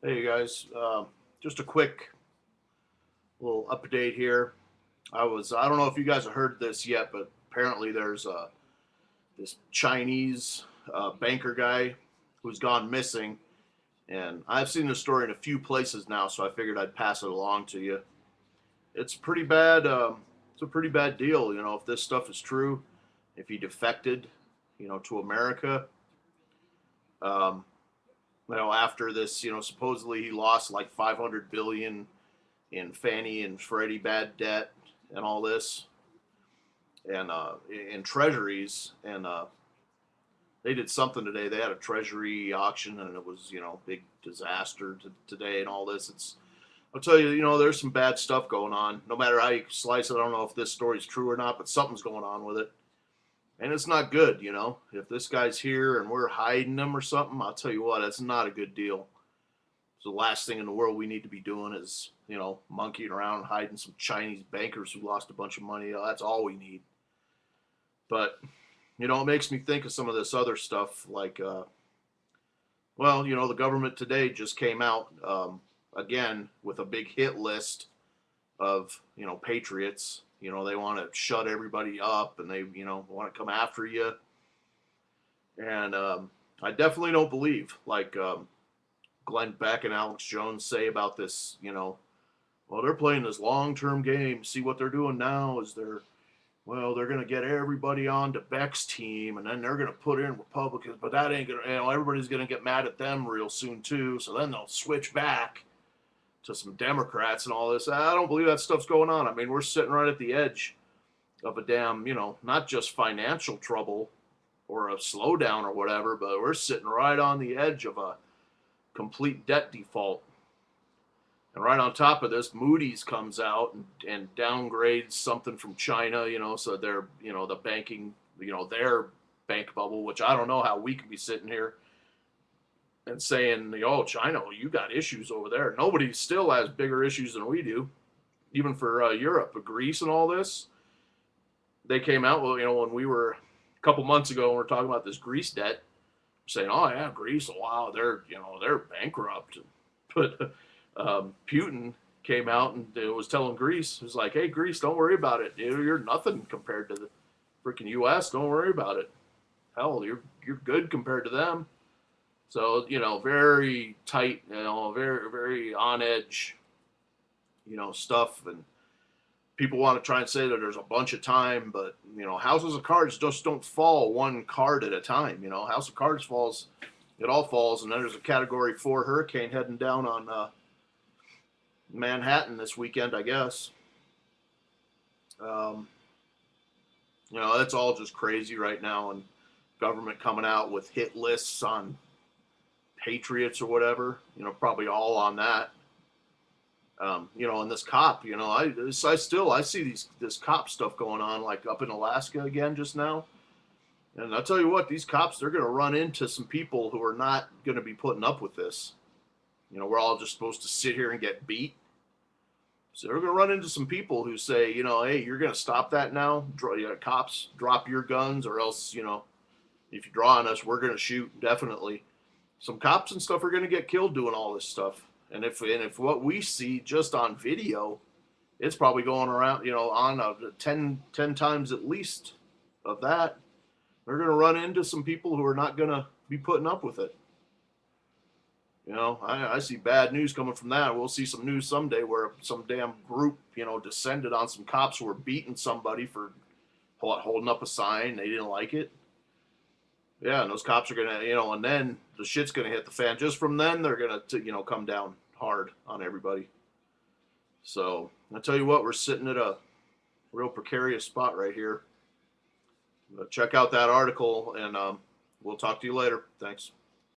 Hey guys, just a quick little update here. I don't know if you guys have heard this yet, but apparently there's this Chinese banker guy who's gone missing, and I've seen this story in a few places now, so I figured I'd pass it along to you. It's pretty bad. It's a pretty bad deal, if this stuff is true. If he defected, to America, um, after this, supposedly he lost like 500 billion in Fannie and Freddie bad debt and all this, and in treasuries, and they did something today. They had a treasury auction, and it was big disaster today and all this. I'll tell you, there's some bad stuff going on. No matter how you slice it, I don't know if this story's true or not, but something's going on with it. And it's not good, If this guy's here and we're hiding him or something, I'll tell you what, that's not a good deal. So the last thing in the world we need to be doing is, monkeying around hiding some Chinese bankers who lost a bunch of money. That's all we need. But, it makes me think of some of this other stuff like, the government today just came out again with a big hit list of, patriots. They want to shut everybody up and they, want to come after you. And I definitely don't believe, like, Glenn Beck and Alex Jones say about this, well, they're playing this long-term game. See what they're doing now is they're going to get everybody on to Beck's team, and then they're going to put in Republicans, but that ain't going to, everybody's going to get mad at them real soon too. So then they'll switch back to some Democrats and all this. I don't believe that stuff's going on. I mean, we're sitting right at the edge of a damn, not just financial trouble or a slowdown or whatever, but we're sitting right on the edge of a complete debt default. And right on top of this, Moody's comes out and downgrades something from China, so they're, the banking, their bank bubble, which I don't know how we can be sitting here and saying, oh, China, well, you got issues over there. Nobody still has bigger issues than we do, even for Europe. But Greece and all this, they came out, well, when we were a couple months ago, when we were talking about this Greece debt, saying, oh, yeah, Greece, wow, they're bankrupt. But Putin came out and was telling Greece, it was like, hey, Greece, don't worry about it. You're nothing compared to the freaking U.S. Don't worry about it. Hell, you're good compared to them. So, very tight, very, very on edge, stuff. And people want to try and say that there's a bunch of time, but, houses of cards just don't fall one card at a time. House of Cards falls, it all falls. And then there's a Category 4 hurricane heading down on Manhattan this weekend, I guess. Um, that's all just crazy right now. And government coming out with hit lists on patriots or whatever, probably all on that. And this cop, I see this cop stuff going on, like up in Alaska again just now. And I'll tell you what, these cops, they're going to run into some people who are not going to be putting up with this. We're all just supposed to sit here and get beat. So they're going to run into some people who say, hey, you're going to stop that now. Cops, drop your guns, or else, if you draw on us, we're going to shoot, definitely. Some cops and stuff are going to get killed doing all this stuff. And if what we see just on video, it's probably going around, on 10 times at least of that. They're going to run into some people who are not going to be putting up with it. I see bad news coming from that. We'll see some news someday where some damn group, descended on some cops who were beating somebody for holding up a sign. They didn't like it. Yeah, and those cops are gonna, and then the shit's gonna hit the fan. Just from then, they're gonna, come down hard on everybody. So I tell you what, we're sitting at a real precarious spot right here. But check out that article, and we'll talk to you later. Thanks.